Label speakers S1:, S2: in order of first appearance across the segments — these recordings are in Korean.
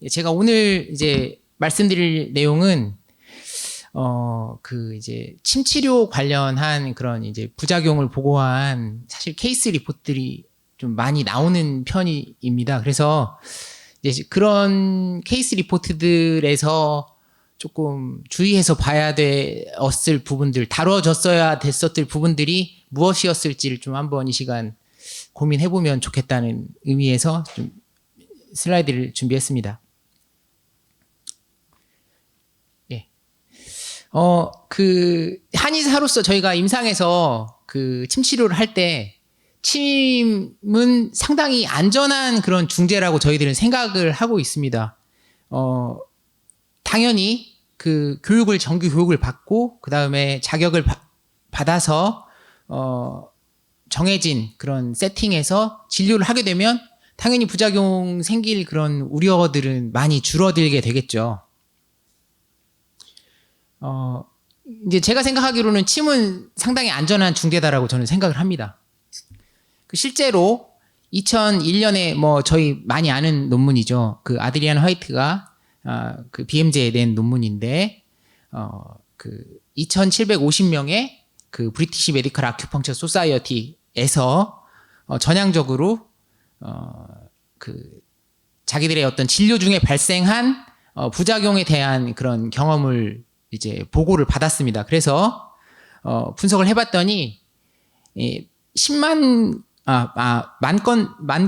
S1: 제가 오늘 이제 말씀드릴 내용은 이제 침 치료 관련한 그런 이제 부작용을 보고한 사실 케이스 리포트들이 좀 많이 나오는 편입니다. 그래서 이제 그런 케이스 리포트들에서 조금 주의해서 봐야 되었을 부분들, 다뤄졌어야 됐었을 부분들이 무엇이었을지를 좀 한번 이 시간 고민해보면 좋겠다는 의미에서 좀 슬라이드를 준비했습니다. 예. 한의사로서 저희가 임상에서 그 침 치료를 할 때 침은 상당히 안전한 그런 중재라고 저희들은 생각을 하고 있습니다. 당연히 그 정규 교육을 받고 그 다음에 자격을 받아서 정해진 그런 세팅에서 진료를 하게 되면 당연히 부작용 생길 그런 우려들은 많이 줄어들게 되겠죠. 이제 제가 생각하기로는 침은 상당히 안전한 중재다라고 저는 생각을 합니다. 실제로 2001년에 저희 많이 아는 논문이죠. 그 아드리안 화이트가 그 BMJ에 낸 논문인데, 2,750명의 그 브리티시 메디컬 아큐펑처 소사이어티에서 전향적으로 자기들의 어떤 진료 중에 발생한 부작용에 대한 그런 경험을 이제 보고를 받았습니다. 그래서 분석을 해봤더니 10만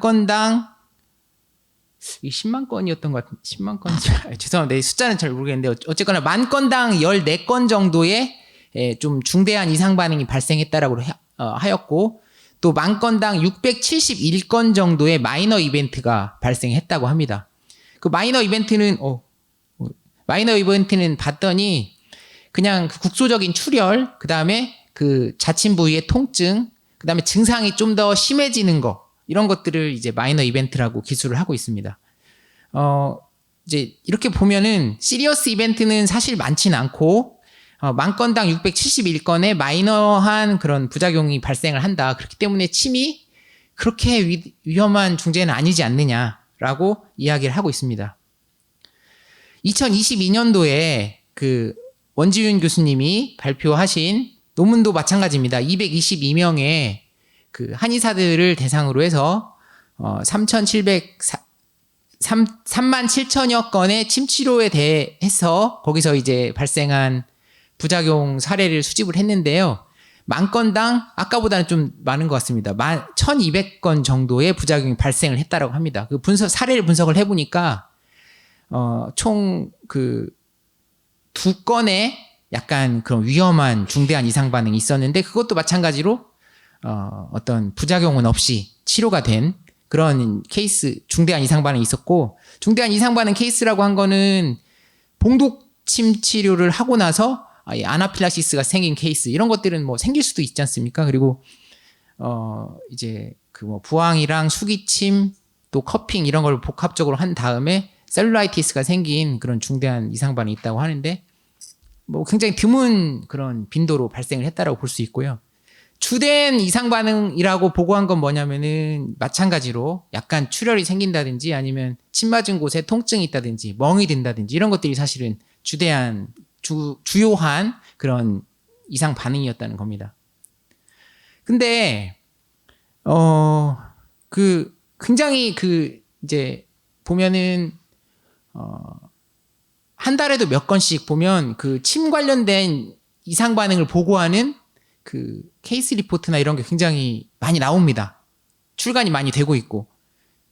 S1: 건당 10만 건이었던 것 같은데 10만 건 죄송합니다. 숫자는 잘 모르겠는데 어쨌거나 10,000건당 14건 정도의 좀 중대한 이상 반응이 발생했다라고 하였고, 또 10,000건당 671건 정도의 마이너 이벤트가 발생했다고 합니다. 그 마이너 이벤트는 봤더니 그냥 그 국소적인 출혈, 그 다음에 그 자침 부위의 통증, 그 다음에 증상이 좀 더 심해지는 거, 이런 것들을 이제 마이너 이벤트라고 기술을 하고 있습니다. 이제 이렇게 보면은 시리어스 이벤트는 사실 많지는 않고 10,000건당 671건의 마이너한 그런 부작용이 발생을 한다. 그렇기 때문에 침이 그렇게 위험한 중재는 아니지 않느냐라고 이야기를 하고 있습니다. 2022년도에 그 원지윤 교수님이 발표하신 논문도 마찬가지입니다. 222명의 그 한의사들을 대상으로 해서 37,000여 건의 침 치료에 대해서 거기서 이제 발생한 부작용 사례를 수집을 했는데요. 10,000건당 아까보다는 좀 많은 것 같습니다. 1,200건 정도의 부작용이 발생을 했다라고 합니다. 그 사례를 분석을 해보니까 총 그 2건의 약간 그런 위험한 중대한 이상 반응이 있었는데, 그것도 마찬가지로 어떤 부작용은 없이 치료가 된 그런 케이스, 중대한 이상 반응이 있었고, 중대한 이상 반응 케이스라고 한 거는 봉독침 치료를 하고 나서 아나필락시스가 생긴 케이스, 이런 것들은 생길 수도 있지 않습니까? 그리고 이제 부항이랑 수기침 또 커핑 이런 걸 복합적으로 한 다음에 셀룰라이티스가 생긴 그런 중대한 이상 반응이 있다고 하는데, 굉장히 드문 그런 빈도로 발생을 했다라고 볼 수 있고요. 주된 이상 반응이라고 보고한 건 뭐냐면은 마찬가지로 약간 출혈이 생긴다든지 아니면 침 맞은 곳에 통증이 있다든지 멍이 든다든지 이런 것들이 사실은 주요한 그런 이상 반응이었다는 겁니다. 근데 굉장히 이제 보면은 한 달에도 몇 건씩 보면 그 침 관련된 이상 반응을 보고하는 그 케이스 리포트나 이런 게 굉장히 많이 나옵니다. 출간이 많이 되고 있고,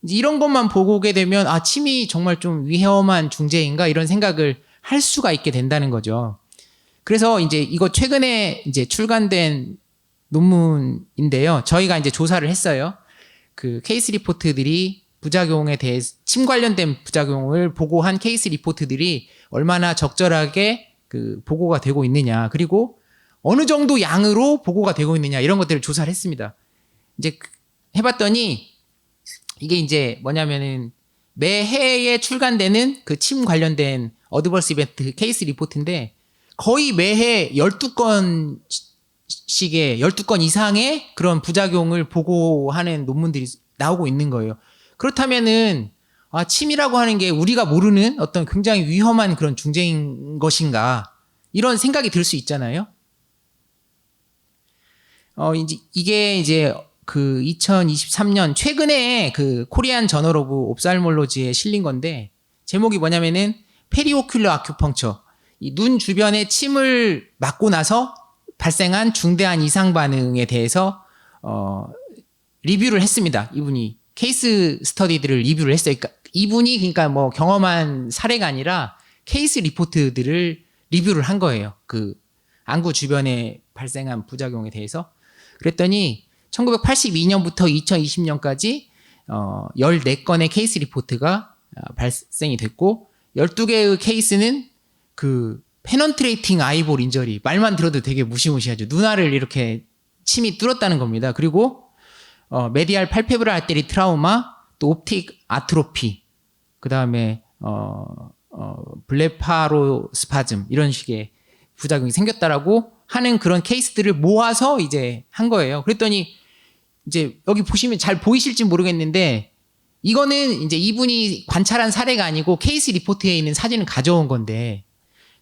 S1: 이런 것만 보고 오게 되면 침이 정말 좀 위험한 중재인가 이런 생각을 할 수가 있게 된다는 거죠. 그래서 이제 이거 최근에 이제 출간된 논문인데요. 저희가 이제 조사를 했어요. 그 케이스 리포트들이 부작용에 대해 침 관련된 부작용을 보고한 케이스 리포트들이 얼마나 적절하게 그 보고가 되고 있느냐, 그리고 어느 정도 양으로 보고가 되고 있느냐, 이런 것들을 조사를 했습니다. 이제 해봤더니 이게 이제 뭐냐면은 매해에 출간되는 그 침 관련된 어드버스 이벤트 케이스 리포트인데 거의 매해 12건 이상의 그런 부작용을 보고하는 논문들이 나오고 있는 거예요. 그렇다면은 아, 침이라고 하는 게 우리가 모르는 어떤 굉장히 위험한 그런 중재인 것인가 이런 생각이 들 수 있잖아요. 이게 이제 그 2023년 최근에 그 코리안 저널 오브 옵살몰로지에 실린 건데 제목이 뭐냐면은 페리오큘러 아큐펑처, 이 눈 주변에 침을 맞고 나서 발생한 중대한 이상 반응에 대해서 리뷰를 했습니다. 이분이 케이스 스터디들을 리뷰를 했어요. 그러니까 이분이 그러니까 뭐 경험한 사례가 아니라 케이스 리포트들을 리뷰를 한 거예요. 그 안구 주변에 발생한 부작용에 대해서. 그랬더니 1982년부터 2020년까지 14건의 케이스 리포트가 발생이 됐고 12개의 케이스는 그 페넌트레이팅 아이볼 인저리, 말만 들어도 되게 무시무시하죠. 눈알을 이렇게 침이 뚫었다는 겁니다. 그리고 메디알 팔페브랄 아테리 트라우마, 또 옵틱 아트로피, 그 다음에 블레파로스파즘 이런 식의 부작용이 생겼다라고 하는 그런 케이스들을 모아서 이제 한 거예요. 그랬더니 이제 여기 보시면 잘 보이실지 모르겠는데 이거는 이제 이분이 관찰한 사례가 아니고 케이스 리포트에 있는 사진을 가져온 건데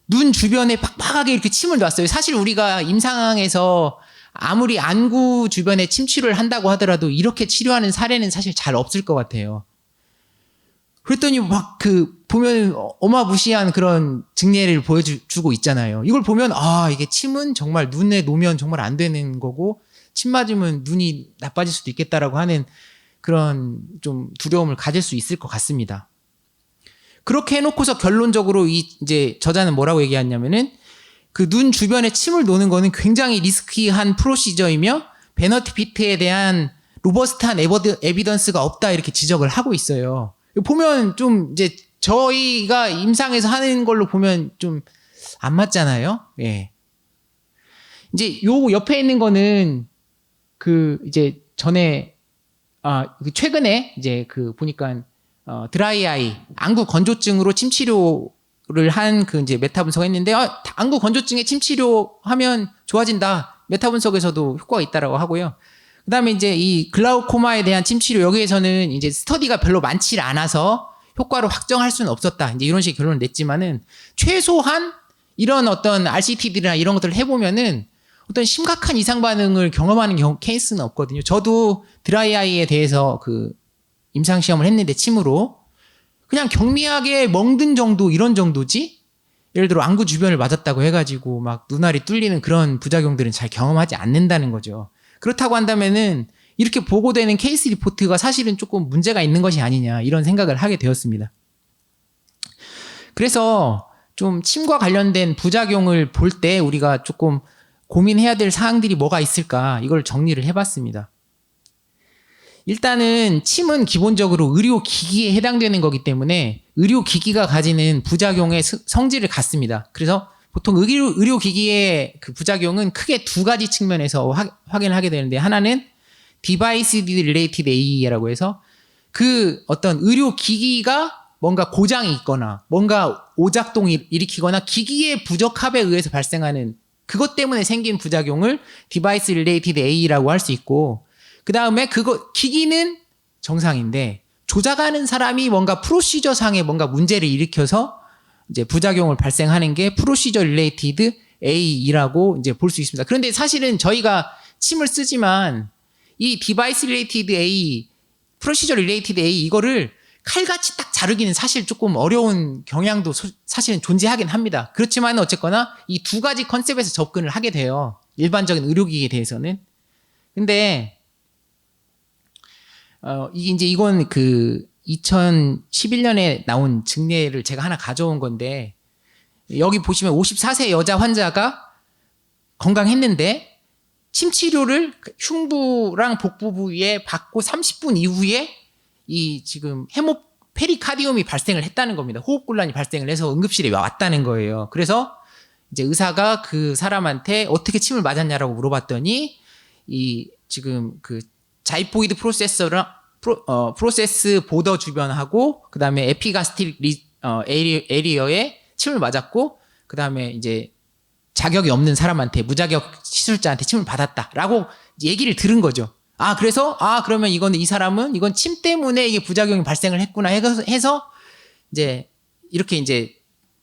S1: 눈 주변에 팍팍하게 이렇게 침을 놨어요. 사실 우리가 임상에서 아무리 안구 주변에 침 치료를 한다고 하더라도 이렇게 치료하는 사례는 사실 잘 없을 것 같아요. 그랬더니 막 그 보면 어마무시한 그런 증례를 보여주고 있잖아요. 이걸 보면 아, 이게 침은 정말 눈에 놓으면 정말 안 되는 거고 침 맞으면 눈이 나빠질 수도 있겠다라고 하는 그런 좀 두려움을 가질 수 있을 것 같습니다. 그렇게 해놓고서 결론적으로 이제 저자는 뭐라고 얘기하냐면은 그 눈 주변에 침을 놓는 거는 굉장히 리스키한 프로시저이며 베너피트에 대한 로버스트한 에비던스가 없다 이렇게 지적을 하고 있어요. 보면 좀 이제 저희가 임상에서 하는 걸로 보면 좀 안 맞잖아요. 예. 이제 요 옆에 있는 거는 그 이제 전에 최근에 이제 그 보니까 드라이 아이 안구 건조증으로 침 치료를 한 그 이제 메타 분석했는데 안구 건조증에 침 치료하면 좋아진다. 메타 분석에서도 효과가 있다라고 하고요. 그다음에 이제 이 글라우코마에 대한 침 치료 여기에서는 이제 스터디가 별로 많지 않아서 효과를 확정할 수는 없었다. 이제 이런 식의 결론을 냈지만은 최소한 이런 어떤 RCT들이나 이런 것들을 해보면은 어떤 심각한 이상 반응을 경험하는 케이스는 없거든요. 저도 드라이 아이에 대해서 그 임상 시험을 했는데 침으로 그냥 경미하게 멍든 정도 이런 정도지. 예를 들어 안구 주변을 맞았다고 해가지고 막 눈알이 뚫리는 그런 부작용들은 잘 경험하지 않는다는 거죠. 그렇다고 한다면은 이렇게 보고되는 케이스 리포트가 사실은 조금 문제가 있는 것이 아니냐 이런 생각을 하게 되었습니다. 그래서 좀 침과 관련된 부작용을 볼 때 우리가 조금 고민해야 될 사항들이 뭐가 있을까 이걸 정리를 해봤습니다. 일단은 침은 기본적으로 의료기기에 해당되는 거기 때문에 의료기기가 가지는 부작용의 성질을 갖습니다. 그래서 보통 의료기기의 그 부작용은 크게 두 가지 측면에서 확인을 하게 되는데 하나는 Device Related AE라고 해서 그 어떤 의료기기가 뭔가 고장이 있거나 뭔가 오작동을 일으키거나 기기의 부적합에 의해서 발생하는 그것 때문에 생긴 부작용을 Device Related AE라고 할 수 있고 그 다음에 기기는 정상인데 조작하는 사람이 뭔가 프로시저상에 뭔가 문제를 일으켜서 이제 부작용을 발생하는 게 프로시저 릴레이티드 AE라고 이제 볼 수 있습니다. 그런데 사실은 저희가 침을 쓰지만 이 디바이스 릴레이티드 AE, 프로시저 릴레이티드 AE 이거를 칼같이 딱 자르기는 사실 조금 어려운 경향도 사실은 존재하긴 합니다. 그렇지만 어쨌거나 이 두 가지 컨셉에서 접근을 하게 돼요. 일반적인 의료기기에 대해서는. 근데 이건 그 2011년에 나온 증례를 제가 하나 가져온 건데 여기 보시면 54세 여자 환자가 건강했는데 침 치료를 흉부랑 복부 부위에 받고 30분 이후에 이 지금 페리카디움이 발생을 했다는 겁니다. 호흡곤란이 발생을 해서 응급실에 왔다는 거예요. 그래서 이제 의사가 그 사람한테 어떻게 침을 맞았냐라고 물어봤더니 이 지금 그 자이포이드 프로세스 보더 주변하고 그 다음에 에피가스틱 에리어에 침을 맞았고 그 다음에 이제 자격이 없는 사람한테 무자격 시술자한테 침을 받았다라고 얘기를 들은 거죠. 그래서 그러면 이 사람은 이건 침 때문에 이게 부작용이 발생을 했구나 해서 이제 이렇게 이제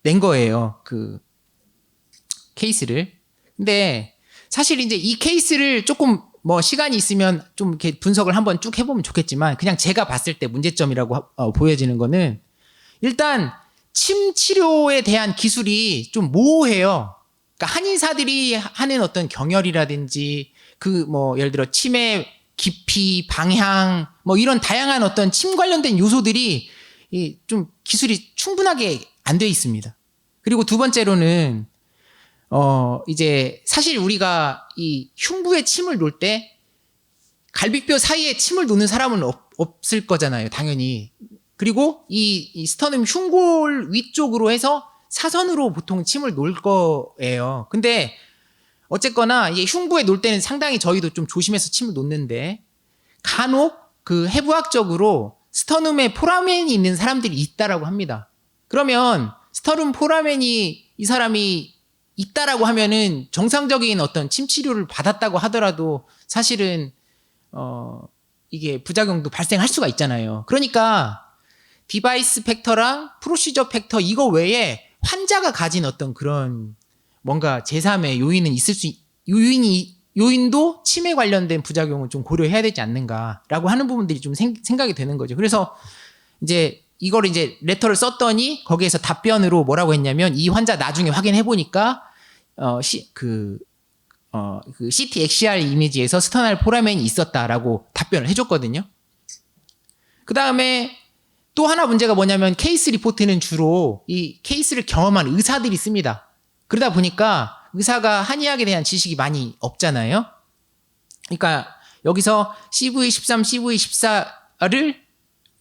S1: 낸 거예요. 그 케이스를. 근데 사실 이제 이 케이스를 조금 뭐 시간이 있으면 좀 이렇게 분석을 한번 쭉 해보면 좋겠지만 그냥 제가 봤을 때 문제점이라고 보여지는 거는 일단 침 치료에 대한 기술이 좀 모호해요. 그러니까 한의사들이 하는 어떤 경혈이라든지 그 뭐 예를 들어 침의 깊이, 방향 뭐 이런 다양한 어떤 침 관련된 요소들이 좀 기술이 충분하게 안 돼 있습니다. 그리고 두 번째로는 이제 사실 우리가 이 흉부에 침을 놓을 때 갈비뼈 사이에 침을 놓는 사람은 없을 거잖아요, 당연히. 그리고 이 스터눔 흉골 위쪽으로 해서 사선으로 보통 침을 놓을 거예요. 근데 어쨌거나 이 흉부에 놓을 때는 상당히 저희도 좀 조심해서 침을 놓는데 간혹 그 해부학적으로 스터눔에 포라멘이 있는 사람들이 있다라고 합니다. 그러면 스터눔 포라멘이 이 사람이 있다라고 하면은 정상적인 어떤 침 치료를 받았다고 하더라도 사실은 이게 부작용도 발생할 수가 있잖아요. 그러니까 디바이스 팩터랑 프로시저 팩터 이거 외에 환자가 가진 어떤 그런 뭔가 제3의 요인은 있을 수 요인도 침에 관련된 부작용을 좀 고려해야 되지 않는가라고 하는 부분들이 좀 생각이 되는 거죠. 그래서 이제 이거를 이제 레터를 썼더니 거기에서 답변으로 뭐라고 했냐면 이 환자 나중에 확인해 보니까 그 CT XR 이미지에서 스터널 포라멘이 있었다라고 답변을 해줬거든요. 그 다음에 또 하나 문제가 뭐냐면 케이스 리포트는 주로 이 케이스를 경험한 의사들이 씁니다. 그러다 보니까 의사가 한의학에 대한 지식이 많이 없잖아요. 그러니까 여기서 CV13, CV14를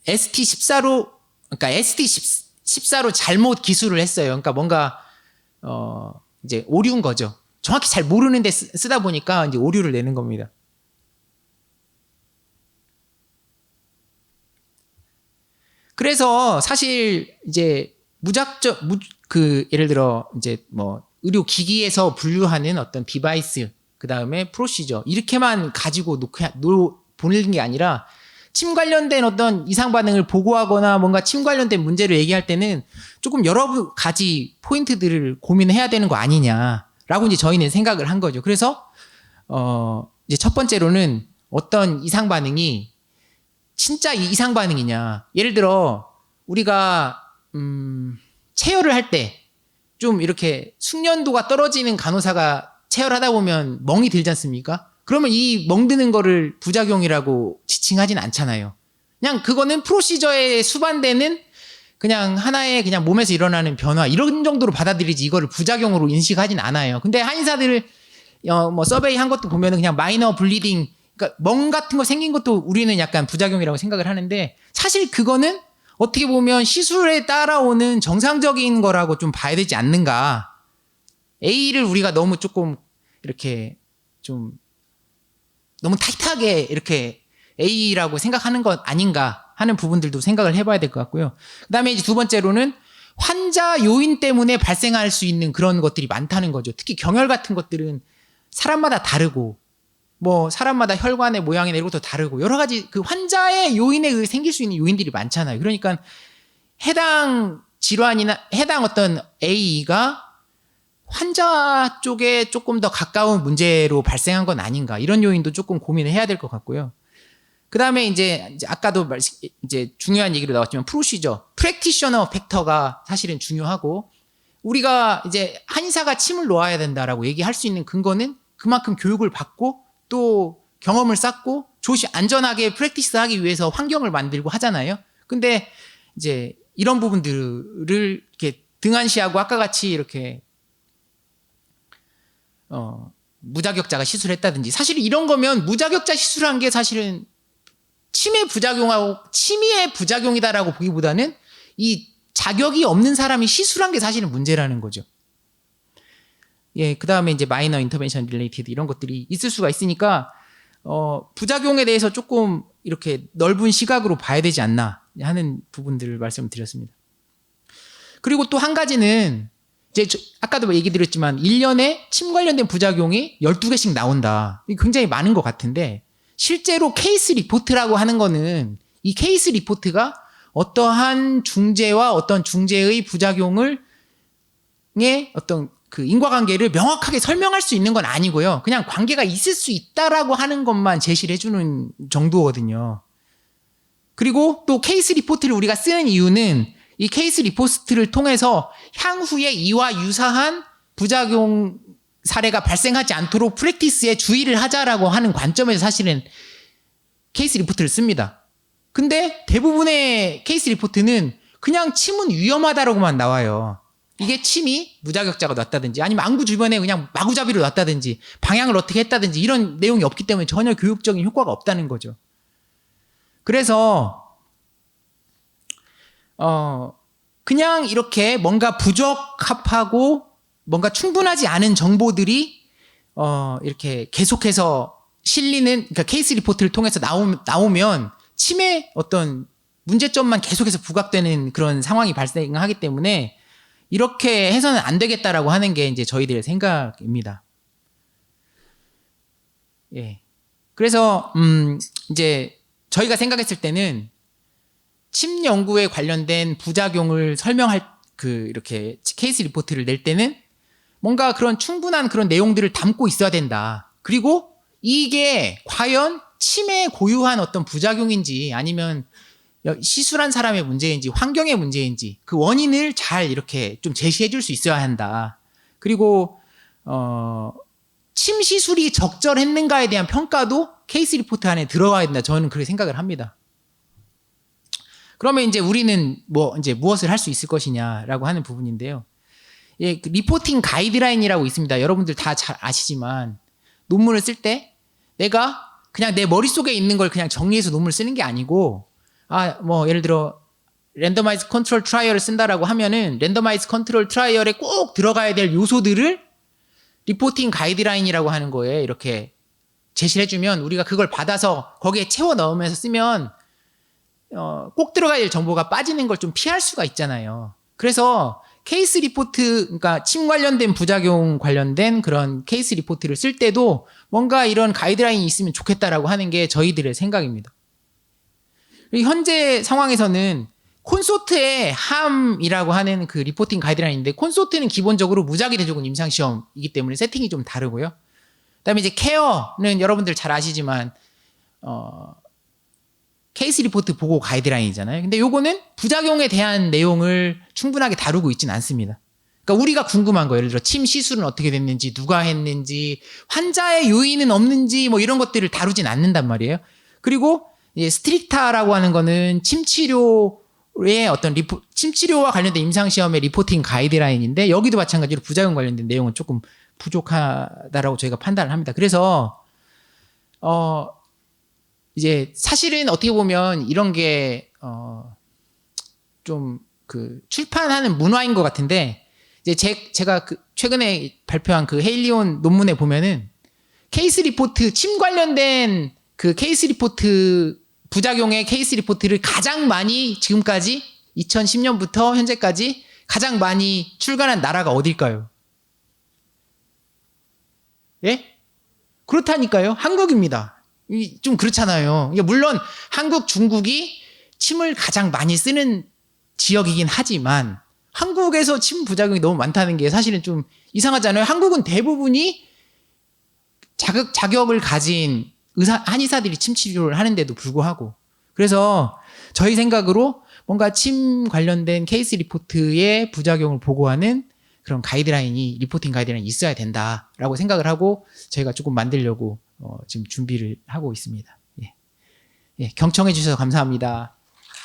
S1: ST14로 그러니까 ST14로 잘못 기술을 했어요. 그러니까 뭔가 이제 오류인 거죠. 정확히 잘 모르는데 쓰다 보니까 이제 오류를 내는 겁니다. 그래서 사실 이제 예를 들어 이제 뭐 의료 기기에서 분류하는 어떤 디바이스, 그 다음에 프로시저 이렇게만 가지고 보내는 게 아니라 침 관련된 어떤 이상 반응을 보고하거나 뭔가 침 관련된 문제를 얘기할 때는 조금 여러 가지 포인트들을 고민해야 되는 거 아니냐라고 이제 저희는 생각을 한 거죠. 그래서 이제 첫 번째로는 어떤 이상 반응이 진짜 이상 반응이냐. 예를 들어 우리가 체열을 할 때 좀 이렇게 숙련도가 떨어지는 간호사가 체열하다 보면 멍이 들지 않습니까? 그러면 이 멍드는 거를 부작용이라고 지칭하진 않잖아요. 그냥 그거는 프로시저에 수반되는 그냥 하나의 그냥 몸에서 일어나는 변화 이런 정도로 받아들이지 이거를 부작용으로 인식하진 않아요. 근데 한의사들 뭐 서베이 한 것도 보면은 그냥 마이너 블리딩 그러니까 멍 같은 거 생긴 것도 우리는 약간 부작용이라고 생각을 하는데 사실 그거는 어떻게 보면 시술에 따라오는 정상적인 거라고 좀 봐야 되지 않는가. A를 우리가 너무 조금 이렇게 좀 너무 타이트하게 이렇게 A라고 생각하는 것 아닌가 하는 부분들도 생각을 해봐야 될 것 같고요. 그 다음에 이제 두 번째로는 환자 요인 때문에 발생할 수 있는 그런 것들이 많다는 거죠. 특히 경혈 같은 것들은 사람마다 다르고 뭐 사람마다 혈관의 모양이나 이런 것도 다르고 여러 가지 그 환자의 요인에 의해 생길 수 있는 요인들이 많잖아요. 그러니까 해당 질환이나 해당 어떤 A가 환자 쪽에 조금 더 가까운 문제로 발생한 건 아닌가 이런 요인도 조금 고민을 해야 될 것 같고요. 그 다음에 이제 아까도 이제 중요한 얘기로 나왔지만 프로시저, 프랙티셔너 팩터가 사실은 중요하고 우리가 이제 한의사가 침을 놓아야 된다라고 얘기할 수 있는 근거는 그만큼 교육을 받고 또 경험을 쌓고 안전하게 프랙티스 하기 위해서 환경을 만들고 하잖아요. 근데 이제 이런 부분들을 이렇게 등한시하고 아까 같이 이렇게 무자격자가 시술했다든지 사실 이런 거면 무자격자 시술한 게 사실은 침의 부작용이다라고 보기보다는 이 자격이 없는 사람이 시술한 게 사실은 문제라는 거죠. 예, 그 다음에 이제 마이너 인터벤션 릴레이티드 이런 것들이 있을 수가 있으니까 부작용에 대해서 조금 이렇게 넓은 시각으로 봐야 되지 않나 하는 부분들을 말씀을 드렸습니다. 그리고 또 한 가지는 이제 아까도 얘기 드렸지만 1년에 침 관련된 부작용이 12개씩 나온다. 이게 굉장히 많은 것 같은데 실제로 케이스 리포트라고 하는 거는 이 케이스 리포트가 어떠한 중재와 어떤 중재의 부작용을 어떤 그 인과관계를 명확하게 설명할 수 있는 건 아니고요. 그냥 관계가 있을 수 있다라고 하는 것만 제시를 해주는 정도거든요. 그리고 또 케이스 리포트를 우리가 쓰는 이유는 이 케이스 리포트를 통해서 향후에 이와 유사한 부작용 사례가 발생하지 않도록 프랙티스에 주의를 하자라고 하는 관점에서 사실은 케이스 리포트를 씁니다. 근데 대부분의 케이스 리포트는 그냥 침은 위험하다라고만 나와요. 이게 침이 무자격자가 났다든지 아니면 안구 주변에 그냥 마구잡이로 났다든지 방향을 어떻게 했다든지 이런 내용이 없기 때문에 전혀 교육적인 효과가 없다는 거죠. 그래서 그냥 이렇게 뭔가 부적합하고 뭔가 충분하지 않은 정보들이 이렇게 계속해서 실리는 그러니까 케이스 리포트를 통해서 나오면 침의 어떤 문제점만 계속해서 부각되는 그런 상황이 발생하기 때문에 이렇게 해서는 안 되겠다라고 하는 게 이제 저희들의 생각입니다. 예. 그래서 이제 저희가 생각했을 때는 침 연구에 관련된 부작용을 설명할 이렇게 케이스 리포트를 낼 때는 뭔가 그런 충분한 그런 내용들을 담고 있어야 된다. 그리고 이게 과연 침에 고유한 어떤 부작용인지 아니면 시술한 사람의 문제인지 환경의 문제인지 그 원인을 잘 이렇게 좀 제시해 줄 수 있어야 한다. 그리고 침 시술이 적절했는가에 대한 평가도 케이스 리포트 안에 들어가야 된다. 저는 그렇게 생각을 합니다. 그러면 이제 우리는 이제 무엇을 할 수 있을 것이냐라고 하는 부분인데요. 예, 그 리포팅 가이드라인이라고 있습니다. 여러분들 다 잘 아시지만 논문을 쓸 때 내가 그냥 내 머릿속에 있는 걸 그냥 정리해서 논문을 쓰는 게 아니고 예를 들어 랜더마이즈 컨트롤 트라이얼을 쓴다라고 하면은 랜더마이즈 컨트롤 트라이얼에 꼭 들어가야 될 요소들을 리포팅 가이드라인이라고 하는 거에 이렇게 제시를 해주면 우리가 그걸 받아서 거기에 채워 넣으면서 쓰면 꼭 들어가야 될 정보가 빠지는 걸 좀 피할 수가 있잖아요. 그래서 케이스 리포트, 그러니까 침 관련된 부작용 관련된 그런 케이스 리포트를 쓸 때도 뭔가 이런 가이드라인이 있으면 좋겠다라고 하는 게 저희들의 생각입니다. 현재 상황에서는 콘소트의 함이라고 하는 그 리포팅 가이드라인인데 콘소트는 기본적으로 무작위 대조군 임상시험이기 때문에 세팅이 좀 다르고요. 그다음에 이제 케어는 여러분들 잘 아시지만 케이스 리포트 보고 가이드라인이잖아요. 근데 요거는 부작용에 대한 내용을 충분하게 다루고 있지는 않습니다. 그러니까 우리가 궁금한 거 예를 들어 침 시술은 어떻게 됐는지 누가 했는지 환자의 요인은 없는지 이런 것들을 다루진 않는단 말이에요. 그리고 스트릭타라고 하는 거는 침 치료의 어떤 침 치료와 관련된 임상 시험의 리포팅 가이드라인인데 여기도 마찬가지로 부작용 관련된 내용은 조금 부족하다라고 저희가 판단을 합니다. 그래서 이제 사실은 어떻게 보면 이런 게 좀 그 출판하는 문화인 것 같은데 이제 제가 최근에 발표한 그 헤일리온 논문에 보면은 케이스 리포트 침 관련된 그 케이스 리포트 부작용의 케이스 리포트를 가장 많이 지금까지 2010년부터 현재까지 가장 많이 출간한 나라가 어딜까요? 예? 그렇다니까요. 한국입니다. 좀 그렇잖아요. 물론 한국, 중국이 침을 가장 많이 쓰는 지역이긴 하지만 한국에서 침 부작용이 너무 많다는 게 사실은 좀 이상하잖아요. 한국은 대부분이 자격을 가진 한의사들이 침 치료를 하는데도 불구하고 그래서 저희 생각으로 뭔가 침 관련된 케이스 리포트의 부작용을 보고하는 그런 가이드라인이 리포팅 가이드라인이 있어야 된다라고 생각을 하고 저희가 조금 만들려고 지금 준비를 하고 있습니다. 예, 경청해 주셔서 감사합니다.